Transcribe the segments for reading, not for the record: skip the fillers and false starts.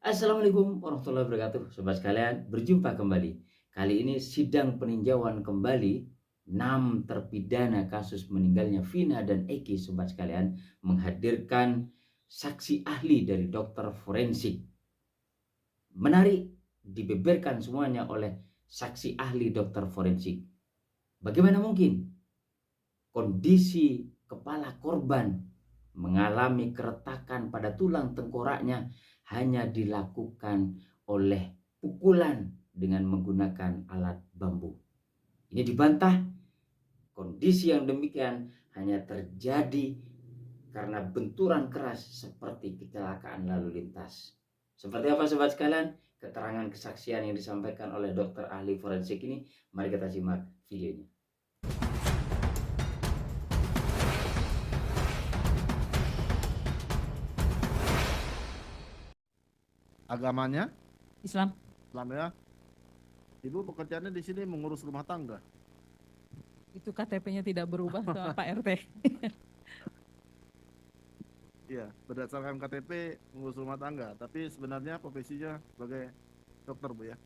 Assalamualaikum warahmatullahi wabarakatuh, sobat sekalian. Berjumpa kembali. Kali ini sidang peninjauan kembali 6 terpidana kasus meninggalnya Vina dan Eki, sobat sekalian, menghadirkan saksi ahli dari dokter forensik. Menarik, dibeberkan semuanya oleh saksi ahli dokter forensik. Bagaimana mungkin kondisi kepala korban mengalami keretakan pada tulang tengkoraknya hanya dilakukan oleh pukulan dengan menggunakan alat bambu. Ini dibantah, kondisi yang demikian hanya terjadi karena benturan keras seperti kecelakaan lalu lintas. Seperti apa sobat sekalian keterangan kesaksian yang disampaikan oleh dokter ahli forensik ini? Mari kita simak videonya. Agamanya Islam. Islam ya. Ibu pekerjaannya di sini mengurus rumah tangga. Itu KTP-nya tidak berubah atau Pak RT? Iya, berdasarkan KTP mengurus rumah tangga, tapi sebenarnya profesinya sebagai dokter, Bu ya.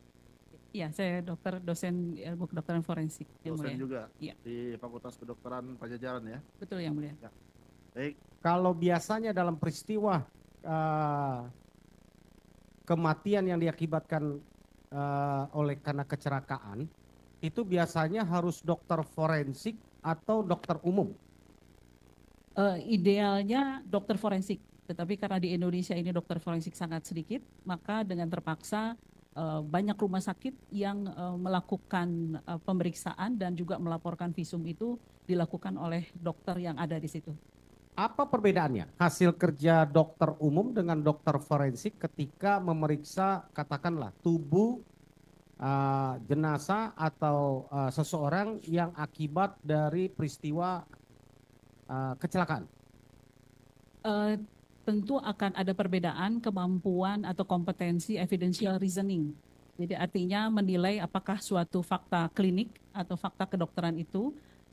Iya, saya dokter, dosen ilmu kedokteran forensik, yang Dosen mulia. juga Iya, di Fakultas Kedokteran Pajajaran ya. betul yang mulia. Ya. Baik, Kalau biasanya dalam peristiwa kematian yang diakibatkan oleh karena kecelakaan, itu biasanya harus dokter forensik atau dokter umum. Idealnya dokter forensik, tetapi karena di Indonesia ini dokter forensik sangat sedikit, maka dengan terpaksa banyak rumah sakit yang melakukan pemeriksaan dan juga melaporkan visum itu dilakukan oleh dokter yang ada di situ. Apa perbedaannya hasil kerja dokter umum dengan dokter forensik ketika memeriksa katakanlah tubuh jenazah atau seseorang yang akibat dari peristiwa kecelakaan? Tentu akan ada perbedaan kemampuan atau kompetensi evidential reasoning. Jadi artinya menilai apakah suatu fakta klinik atau fakta kedokteran itu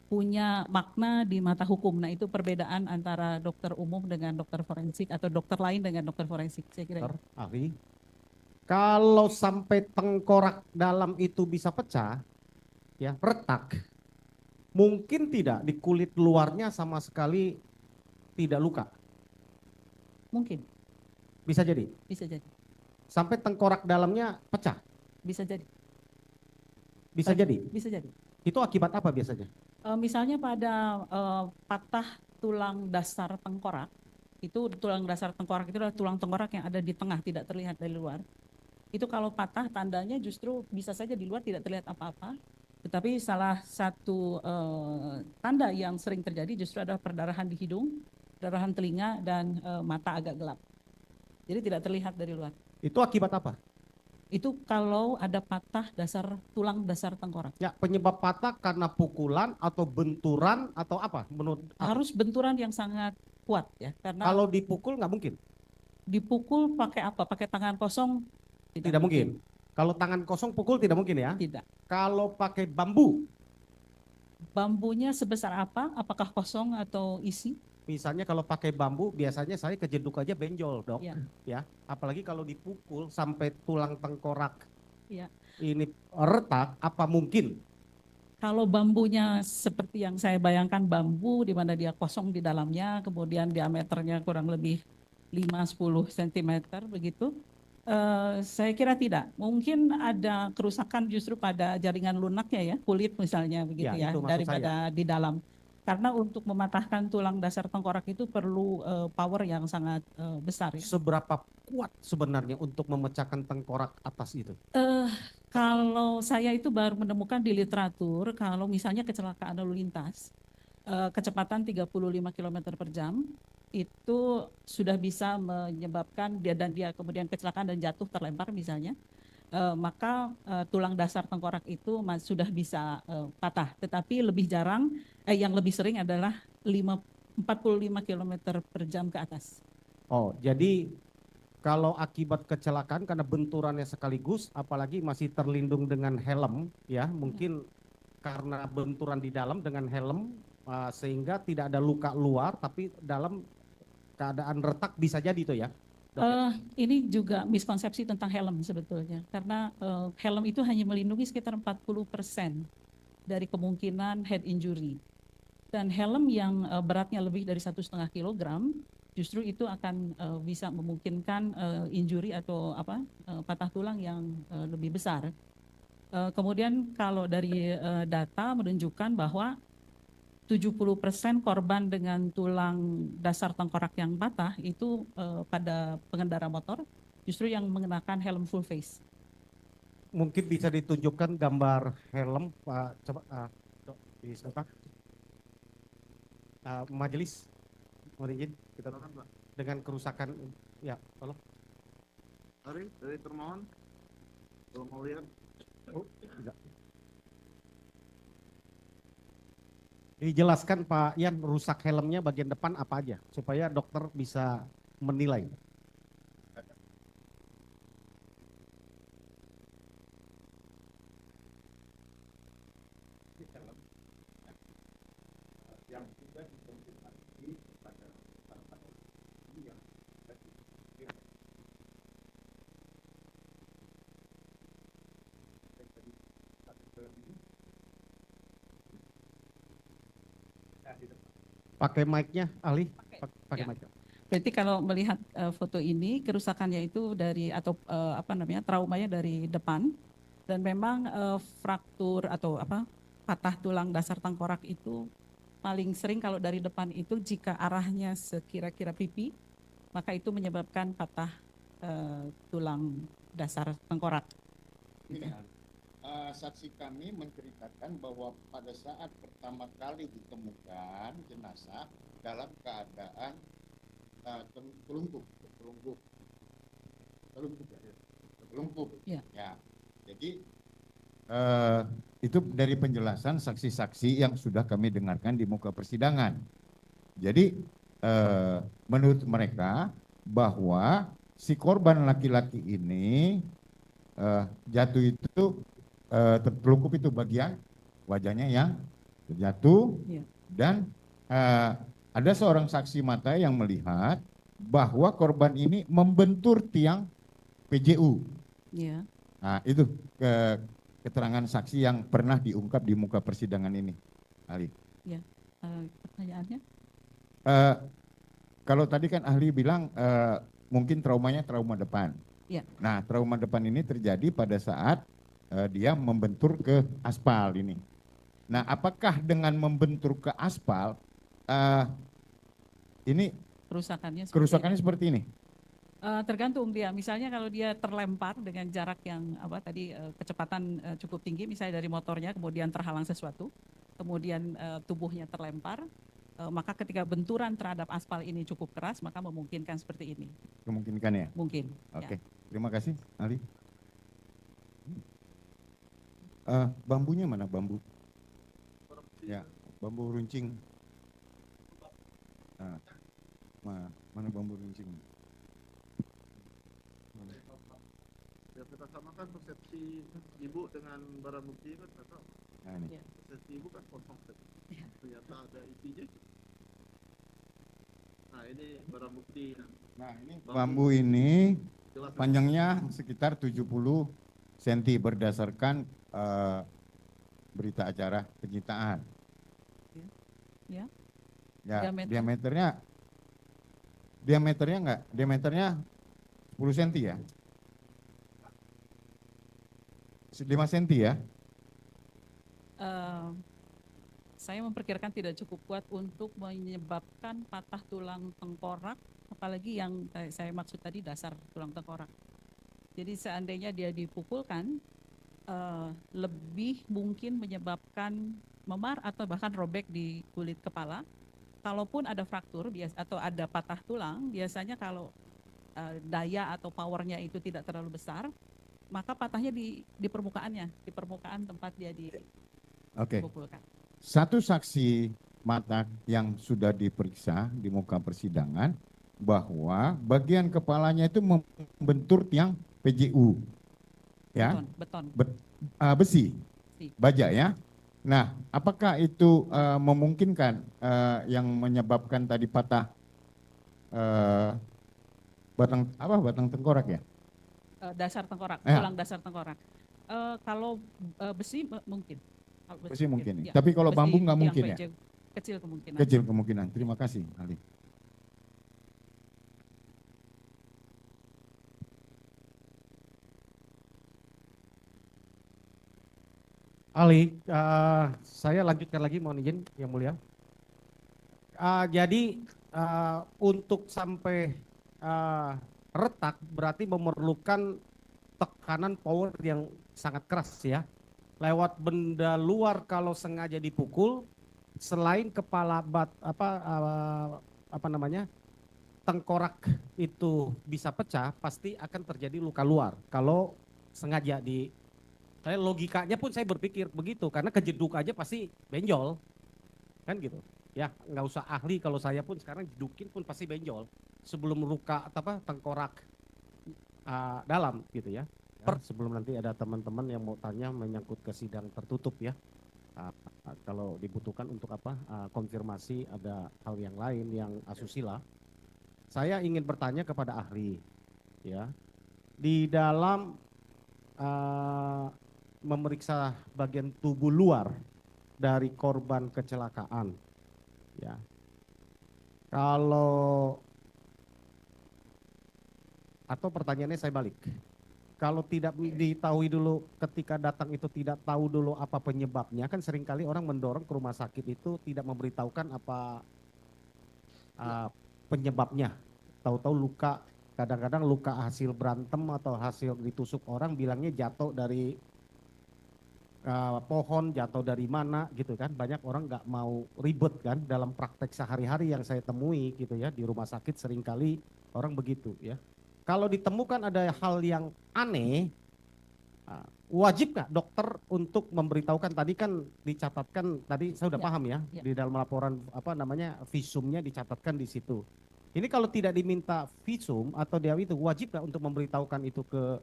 punya makna di mata hukum. Nah, itu perbedaan antara dokter umum dengan dokter forensik atau dokter lain dengan dokter forensik, saya kira. Dokter ahli, kalau sampai tengkorak dalam itu bisa pecah, ya retak, mungkin tidak di kulit luarnya sama sekali tidak luka. Mungkin, Bisa jadi. bisa jadi, Sampai tengkorak dalamnya pecah. bisa jadi, Bisa jadi. bisa jadi. Itu akibat apa biasanya? Misalnya pada patah tulang dasar tengkorak, itu tulang dasar tengkorak itu adalah tulang tengkorak yang ada di tengah, tidak terlihat dari luar. Itu kalau patah tandanya justru bisa saja di luar tidak terlihat apa-apa, tetapi salah satu tanda yang sering terjadi justru adalah perdarahan di hidung, perdarahan telinga, dan mata agak gelap. Jadi tidak terlihat dari luar. Itu akibat apa? Itu kalau ada patah tulang dasar tengkorak. Ya, penyebab patah karena pukulan atau benturan atau apa? Menurut Harus benturan yang sangat kuat ya, karena kalau dipukul nggak mungkin. dipukul pakai apa? Pakai tangan kosong? Tidak mungkin. Kalau tangan kosong pukul tidak mungkin ya. Tidak. Kalau pakai bambu, Bambunya sebesar apa? Apakah kosong atau isi? misalnya kalau pakai bambu biasanya saya kejeduk aja benjol, Dok. Ya. Ya, apalagi kalau dipukul sampai tulang tengkorak Ya. ini retak, apa mungkin? Kalau bambunya seperti yang saya bayangkan, bambu di mana dia kosong di dalamnya, kemudian diameternya kurang lebih 5-10 cm begitu, saya kira tidak. Mungkin ada kerusakan justru pada jaringan lunaknya ya, kulit misalnya begitu Ya, ya, itu maksud daripada di dalam. Karena untuk mematahkan tulang dasar tengkorak itu perlu power yang sangat besar ya. Seberapa kuat sebenarnya untuk memecahkan tengkorak atas itu? Kalau saya itu baru menemukan di literatur, kalau misalnya kecelakaan lalu lintas, kecepatan 35 km per jam, itu sudah bisa menyebabkan dia kemudian kecelakaan dan jatuh terlempar misalnya, maka tulang dasar tengkorak itu sudah bisa patah. Tetapi lebih jarang, yang lebih sering adalah 45 km per jam ke atas. Oh, jadi kalau akibat kecelakaan karena benturannya sekaligus, apalagi masih terlindung dengan helm, ya mungkin karena benturan di dalam dengan helm, sehingga tidak ada luka luar, tapi dalam keadaan retak bisa jadi itu ya, Ini juga miskonsepsi tentang helm sebetulnya, karena helm itu hanya melindungi sekitar 40% dari kemungkinan head injury. Dan helm yang beratnya lebih dari 1,5 kilogram, justru itu akan bisa memungkinkan injury atau patah tulang yang lebih besar. Kemudian kalau dari data menunjukkan bahwa 70% korban dengan tulang dasar tengkorak yang patah itu pada pengendara motor justru yang mengenakan helm full face. Mungkin bisa ditunjukkan gambar helm, Pak. Coba bisa Pak. Majelis, mohon izin kita dengan kerusakan, ya tolong. Dari termohon, kalau mau lihat. Oh, tidak. Dijelaskan Pak Ian, rusak helmnya bagian depan apa aja supaya dokter bisa menilai. Pakai mic-nya, ahli. Pakai Ya. mic. Berarti kalau melihat foto ini, kerusakannya itu dari traumanya dari depan, dan memang fraktur atau patah tulang dasar tengkorak itu paling sering kalau dari depan itu jika arahnya sekira-kira pipi, maka itu menyebabkan patah tulang dasar tengkorak. Saksi kami menceritakan bahwa pada saat pertama kali ditemukan jenazah dalam keadaan telungkup. Ya. Ya. Jadi itu dari penjelasan saksi-saksi yang sudah kami dengarkan di muka persidangan. Jadi menurut mereka bahwa si korban laki-laki ini jatuh itu tertelungkup itu bagian wajahnya yang terjatuh, Ya. dan ada seorang saksi mata yang melihat bahwa korban ini membentur tiang PJU. Ya. Nah, itu keterangan saksi yang pernah diungkap di muka persidangan ini, ahli. Ya. Pertanyaannya? Kalau tadi kan ahli bilang mungkin traumanya trauma depan. Ya. Nah, trauma depan ini terjadi pada saat dia membentur ke aspal ini. Nah, apakah dengan membentur ke aspal ini kerusakannya seperti ini? Tergantung dia. Misalnya kalau dia terlempar dengan jarak yang kecepatan cukup tinggi, misalnya dari motornya kemudian terhalang sesuatu, kemudian tubuhnya terlempar, maka ketika benturan terhadap aspal ini cukup keras, maka memungkinkan seperti ini. Memungkinkan ya? Mungkin. Oke, Ya. Terima kasih, ahli. Bambunya mana bambu? Ya, bambu runcing. Mana bambu runcing? Ya, kita samakan persepsi ibu dengan barang bukti kan atau Nah, ini. Ya. persepsi ibu kan kosong ternyata ada isinya. Nah, ini barang bukti. Nah, ini bambu ini Jelas. panjangnya sekitar 70 cm berdasarkan berita acara penyitaan. Ya. Ya, Diameter. diameternya 10 cm ya. 5 cm ya. Saya memperkirakan tidak cukup kuat untuk menyebabkan patah tulang tengkorak, apalagi yang saya maksud tadi dasar tulang tengkorak. Jadi seandainya dia dipukulkan, lebih mungkin menyebabkan memar atau bahkan robek di kulit kepala. Kalaupun ada fraktur atau ada patah tulang, biasanya kalau daya atau powernya itu tidak terlalu besar, maka patahnya di permukaannya, di permukaan tempat dia dipukulkan. Satu saksi mata yang sudah diperiksa di muka persidangan bahwa bagian kepalanya itu membentur tiang PJU. Ya. Beton. Besi. Baja ya. Nah, apakah itu memungkinkan yang menyebabkan tadi patah batang tengkorak ya? Dasar tengkorak, Ya. tulang dasar tengkorak. Kalau besi mungkin. Kalau Besi mungkin ya. ya. Tapi kalau Besi bambu nggak yang mungkin ya? Kecil kemungkinan. Kecil kemungkinan. Terima kasih, Ali. Ali, saya lanjutkan lagi, mohon izin yang mulia. Jadi untuk sampai retak berarti memerlukan tekanan power yang sangat keras ya. Lewat benda luar kalau sengaja dipukul, selain kepala tengkorak itu bisa pecah, pasti akan terjadi luka luar. Kalau sengaja saya logikanya pun saya berpikir begitu, karena kejeduk aja pasti benjol, kan gitu. Ya nggak usah ahli, kalau saya pun sekarang jedukin pun pasti benjol sebelum luka tengkorak dalam gitu ya. Sebelum nanti ada teman-teman yang mau tanya menyangkut ke sidang tertutup ya. Kalau dibutuhkan untuk konfirmasi ada hal yang lain yang asusila, saya ingin bertanya kepada ahli ya, di dalam memeriksa bagian tubuh luar dari korban kecelakaan ya, atau pertanyaannya saya balik, kalau tidak diketahui dulu ketika datang itu, tidak tahu dulu apa penyebabnya, kan seringkali orang mendorong ke rumah sakit itu tidak memberitahukan apa penyebabnya. Tahu-tahu luka, kadang-kadang luka hasil berantem atau hasil ditusuk orang, bilangnya jatuh dari pohon, jatuh dari mana gitu kan. Banyak orang nggak mau ribet kan dalam praktek sehari-hari yang saya temui gitu ya, di rumah sakit seringkali orang begitu ya. Kalau ditemukan ada hal yang aneh, wajib nggak dokter untuk memberitahukan? Tadi kan dicatatkan, tadi saya udah paham ya, di dalam laporan visumnya dicatatkan di situ. Ini kalau tidak diminta visum atau dia itu, wajib nggak untuk memberitahukan itu ke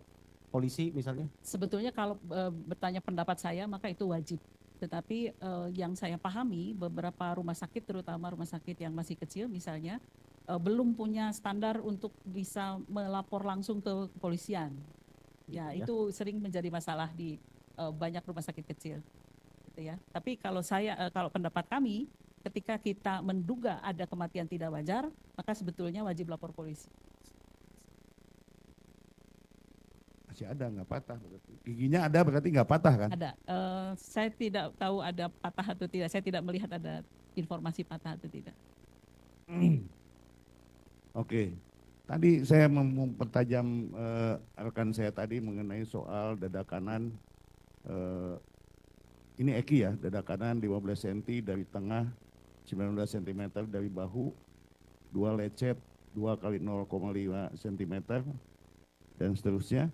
polisi misalnya? Sebetulnya kalau bertanya pendapat saya maka itu wajib. Tetapi yang saya pahami beberapa rumah sakit, terutama rumah sakit yang masih kecil misalnya, belum punya standar untuk bisa melapor langsung ke kepolisian. Ya, itu sering menjadi masalah di banyak rumah sakit kecil. Gitu ya. Tapi kalau kalau pendapat kami, ketika kita menduga ada kematian tidak wajar, maka sebetulnya wajib lapor polisi. Masih ada, nggak patah berarti. Giginya ada berarti nggak patah kan? Ada. Saya tidak tahu ada patah atau tidak. Saya tidak melihat ada informasi patah atau tidak. Oke. Tadi saya mempertajam rekan saya tadi mengenai soal dada kanan. Ini Eki ya, dada kanan 15 cm dari tengah, 19 cm dari bahu, 2 lecet 2 kali 0,5 cm dan seterusnya.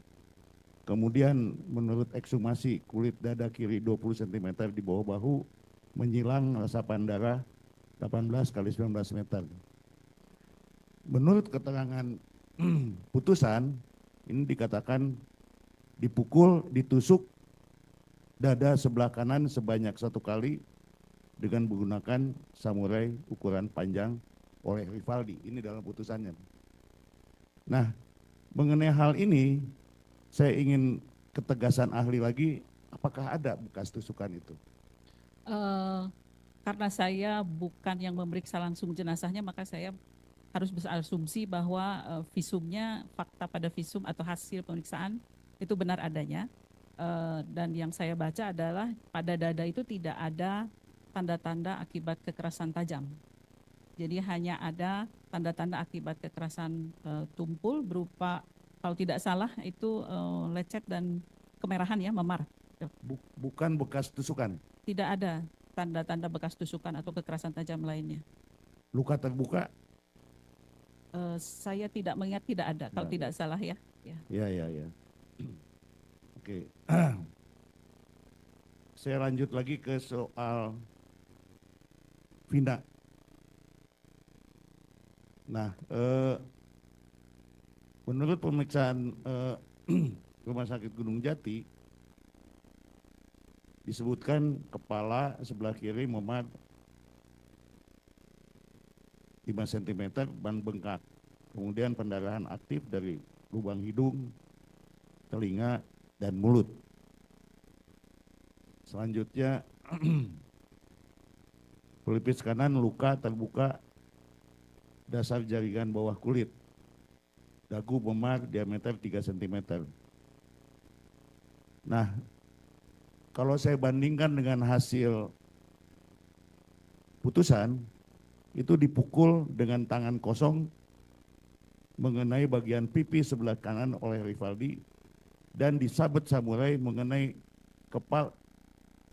Kemudian menurut ekshumasi kulit dada kiri 20 cm di bawah bahu, menyilang resapan darah 18 kali 19 meter. Menurut keterangan putusan, ini dikatakan dipukul, ditusuk dada sebelah kanan sebanyak 1 kali dengan menggunakan samurai ukuran panjang oleh Rivaldi. Ini dalam putusannya. Nah, mengenai hal ini, saya ingin ketegasan ahli lagi, apakah ada bekas tusukan itu? Karena saya bukan yang memeriksa langsung jenazahnya, maka saya harus berasumsi bahwa visumnya, fakta pada visum atau hasil pemeriksaan itu benar adanya. Dan yang saya baca adalah pada dada itu tidak ada tanda-tanda akibat kekerasan tajam. Jadi hanya ada tanda-tanda akibat kekerasan tumpul berupa, kalau tidak salah itu lecet dan kemerahan ya, memar. Bukan bekas tusukan? Tidak ada tanda-tanda bekas tusukan atau kekerasan tajam lainnya. Luka terbuka? Saya tidak mengingat, tidak ada, kalau tidak salah ya. Ya. Oke. Saya lanjut lagi ke soal Vina. Nah, menurut pemeriksaan Rumah Sakit Gunung Jati, disebutkan kepala sebelah kiri memar 5 cm, ban bengkak. kemudian pendarahan aktif dari lubang hidung, telinga, dan mulut. Selanjutnya, pelipis kanan luka terbuka dasar jaringan bawah kulit, dagu memar diameter 3 cm. Nah, kalau saya bandingkan dengan hasil putusan, itu dipukul dengan tangan kosong mengenai bagian pipi sebelah kanan oleh Rivaldi dan disabet samurai mengenai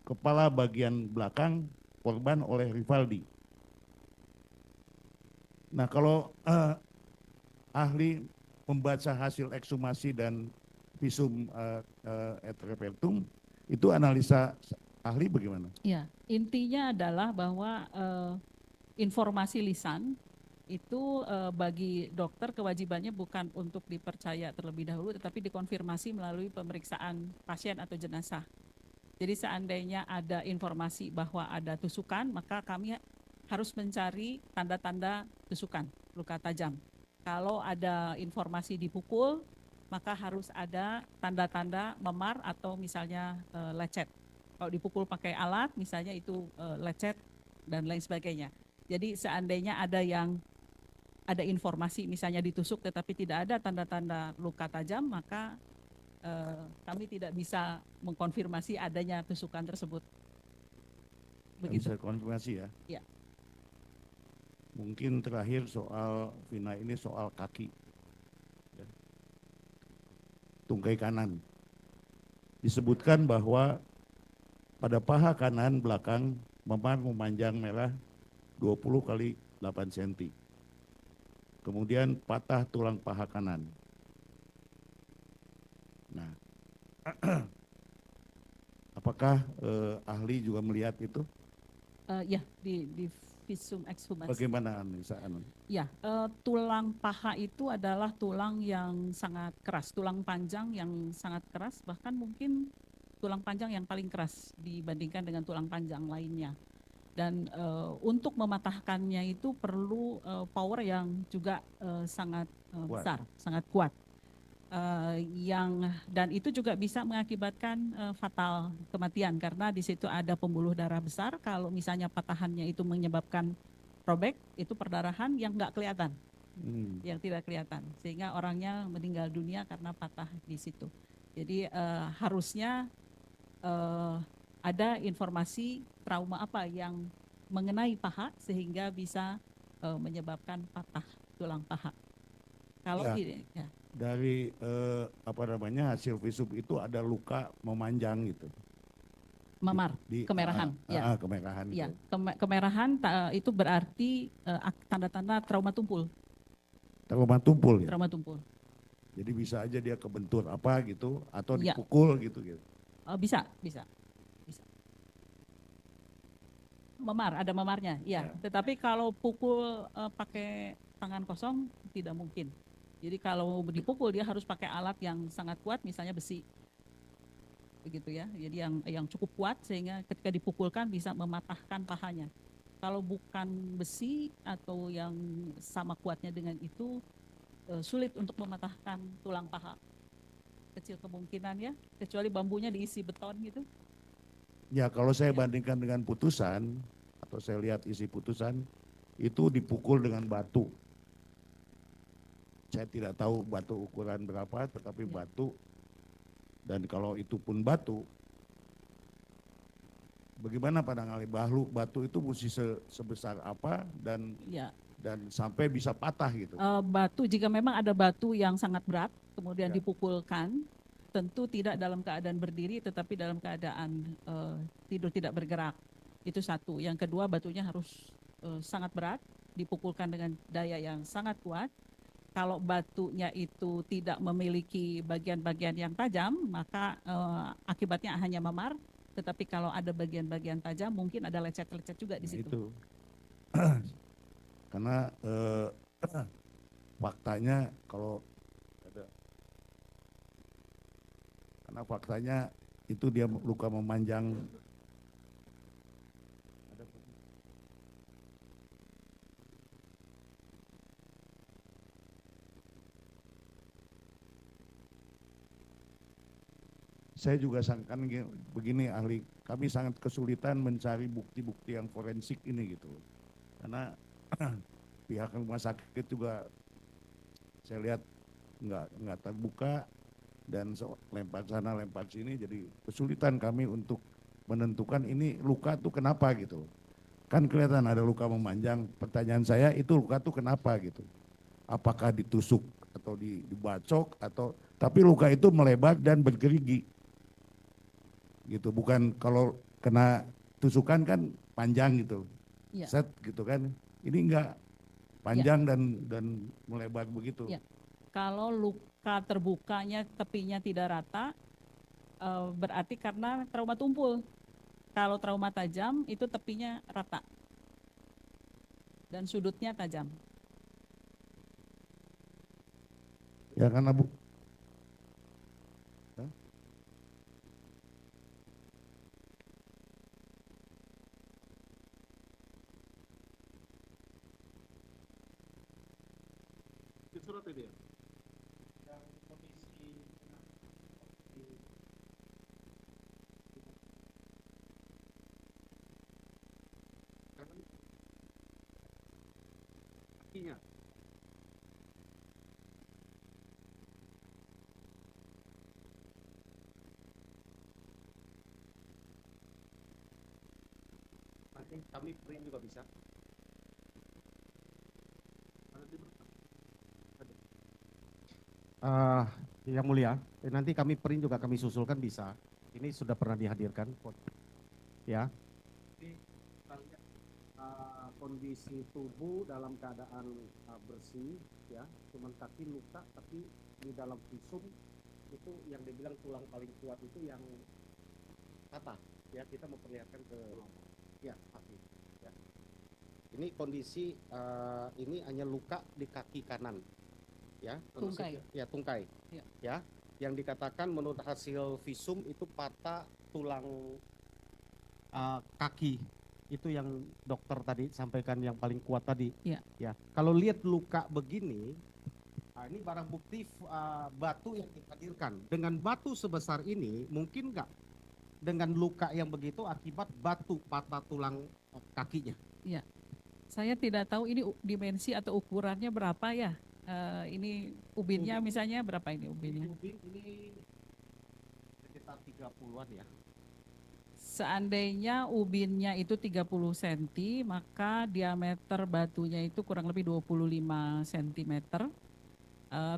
kepala bagian belakang korban oleh Rivaldi. Nah, kalau ahli membaca hasil ekshumasi dan visum et repertum, itu analisa ahli bagaimana? Ya, intinya adalah bahwa informasi lisan itu bagi dokter kewajibannya bukan untuk dipercaya terlebih dahulu, tetapi dikonfirmasi melalui pemeriksaan pasien atau jenazah. Jadi seandainya ada informasi bahwa ada tusukan, maka kami harus mencari tanda-tanda tusukan, luka tajam. Kalau ada informasi dipukul, maka harus ada tanda-tanda memar atau misalnya lecet. Kalau dipukul pakai alat, misalnya itu lecet dan lain sebagainya. Jadi seandainya ada informasi misalnya ditusuk tetapi tidak ada tanda-tanda luka tajam, maka kami tidak bisa mengkonfirmasi adanya tusukan tersebut. Begitu. Bisa konfirmasi ya? Ya. Mungkin terakhir soal Vina ini soal kaki. Ya. Tungkai kanan. Disebutkan bahwa pada paha kanan belakang memar memanjang merah 20 kali 8 cm. Kemudian patah tulang paha kanan. Nah, apakah ahli juga melihat itu? Ya, di visum ekshumasi. Bagaimana analisa? Ya, tulang paha itu adalah tulang yang sangat keras, tulang panjang yang sangat keras, bahkan mungkin tulang panjang yang paling keras dibandingkan dengan tulang panjang lainnya. Dan untuk mematahkannya itu perlu power yang juga sangat besar, sangat kuat. Dan itu juga bisa mengakibatkan fatal kematian karena di situ ada pembuluh darah besar. Kalau misalnya patahannya itu menyebabkan robek, itu perdarahan yang nggak kelihatan, yang tidak kelihatan, sehingga orangnya meninggal dunia karena patah di situ. Jadi harusnya ada informasi trauma apa yang mengenai paha sehingga bisa menyebabkan patah tulang paha. Kalau tidak, ya. Dari hasil visum itu ada luka memanjang gitu. Memar, kemerahan. Ya. Kemerahan. Ya, kemerahan itu berarti tanda-tanda trauma tumpul. Trauma tumpul ya. Trauma tumpul. Jadi bisa aja dia kebentur apa gitu atau dipukul gitu. Bisa. Memar, ada memarnya, ya. Tetapi kalau pukul pakai tangan kosong tidak mungkin. Jadi kalau dipukul dia harus pakai alat yang sangat kuat, misalnya besi, begitu ya. Jadi yang cukup kuat sehingga ketika dipukulkan bisa mematahkan pahanya. Kalau bukan besi atau yang sama kuatnya dengan itu, sulit untuk mematahkan tulang paha. Kecil kemungkinannya, kecuali bambunya diisi beton gitu. Ya, kalau saya bandingkan dengan putusan atau saya lihat isi putusan itu dipukul dengan batu. Saya tidak tahu batu ukuran berapa, tetapi batu, dan kalau itu pun batu, bagaimana pandangan ahli batu itu mesti sebesar apa dan sampai bisa patah gitu? Batu, jika memang ada batu yang sangat berat, kemudian dipukulkan, tentu tidak dalam keadaan berdiri, tetapi dalam keadaan tidur tidak bergerak. Itu satu. Yang kedua, batunya harus sangat berat, dipukulkan dengan daya yang sangat kuat. Kalau batunya itu tidak memiliki bagian-bagian yang tajam, maka akibatnya hanya memar. Tetapi kalau ada bagian-bagian tajam, mungkin ada lecet-lecet juga di situ. Itu. Karena faktanya faktanya itu dia luka memanjang. saya juga sangkan begini ahli, kami sangat kesulitan mencari bukti-bukti yang forensik ini gitu. Karena pihak rumah sakit juga saya lihat nggak terbuka dan lempar sana lempar sini, jadi kesulitan kami untuk menentukan ini luka tuh kenapa gitu. Kan kelihatan ada luka memanjang, pertanyaan saya itu luka tuh kenapa gitu. Apakah ditusuk atau dibacok atau, tapi luka itu melebar dan bergerigi. Gitu, bukan kalau kena tusukan kan panjang gitu. Ya. Set gitu kan. Ini enggak panjang dan melebar begitu. Ya. Kalau luka terbukanya tepinya tidak rata, berarti karena trauma tumpul. Kalau trauma tajam itu tepinya rata dan sudutnya tajam. Ya karena surat itu ya? Kakinya. Nanti kami print juga bisa. Yang mulia, nanti kami print juga kami susulkan bisa. Ini sudah pernah dihadirkan, ya. Kita lihat kondisi tubuh dalam keadaan bersih, ya. Cuman kaki luka, tapi di dalam visum itu yang dibilang tulang paling kuat itu yang patah, ya. Kita memperlihatkan ke, ya, kaki. Ya. Ini kondisi ini hanya luka di kaki kanan. Ya, Tungkai. Ya, tungkai. Ya, yang dikatakan menurut hasil visum itu patah tulang kaki. Itu yang dokter tadi sampaikan yang paling kuat tadi. Ya. Ya, kalau lihat luka begini, ini barang bukti batu yang dihadirkan. Dengan batu sebesar ini, mungkin nggak dengan luka yang begitu akibat batu patah tulang kakinya? Ya, saya tidak tahu ini dimensi atau ukurannya berapa ya. Ini ubinnya misalnya berapa ini ubinnya? Ubin ini sekitar 30-an ya. Seandainya ubinnya itu 30 cm, maka diameter batunya itu kurang lebih 25 cm.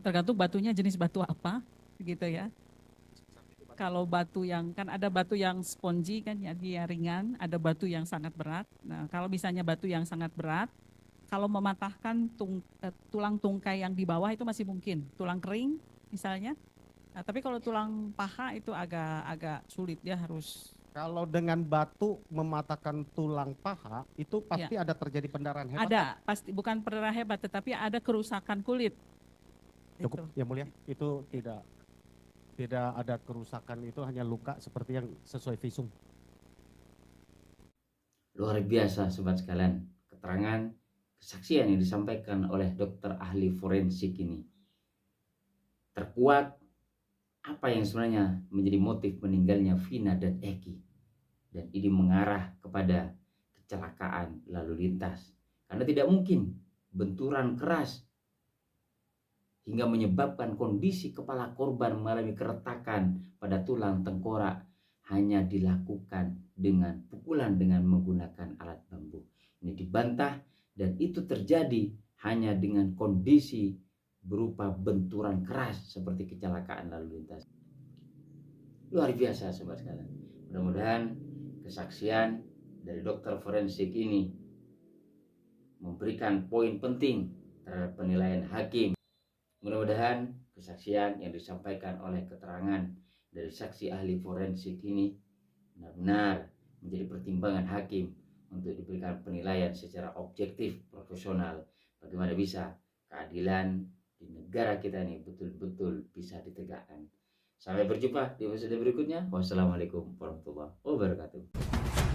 Tergantung batunya jenis batu apa, gitu ya. Kalau batu yang, kan ada batu yang spongy kan, ya, dia ringan, ada batu yang sangat berat. Nah, kalau misalnya batu yang sangat berat, kalau mematahkan tulang tungkai yang di bawah itu masih mungkin, tulang kering misalnya. Nah, tapi kalau tulang paha itu agak sulit, dia harus. Kalau dengan batu mematahkan tulang paha itu pasti ada terjadi pendarahan hebat. Ada, pasti bukan pendarahan hebat, tetapi ada kerusakan kulit. Cukup, Itu. yang mulia, itu tidak ada kerusakan, itu hanya luka seperti yang sesuai visum. Luar biasa sobat sekalian, keterangan kesaksian yang disampaikan oleh dokter ahli forensik ini terkuat apa yang sebenarnya menjadi motif meninggalnya Vina dan Eki, dan ini mengarah kepada kecelakaan lalu lintas karena tidak mungkin benturan keras hingga menyebabkan kondisi kepala korban mengalami keretakan pada tulang tengkorak hanya dilakukan dengan pukulan dengan menggunakan alat bambu. Ini dibantah dan itu terjadi hanya dengan kondisi berupa benturan keras seperti kecelakaan lalu lintas. Luar biasa sobat sekalian. Mudah-mudahan kesaksian dari dokter forensik ini memberikan poin penting terhadap penilaian hakim. Mudah-mudahan kesaksian yang disampaikan oleh keterangan dari saksi ahli forensik ini benar-benar menjadi pertimbangan hakim untuk diberikan penilaian secara objektif, profesional, bagaimana bisa keadilan di negara kita ini betul-betul bisa ditegakkan. Sampai berjumpa di episode berikutnya. Wassalamualaikum warahmatullahi wabarakatuh.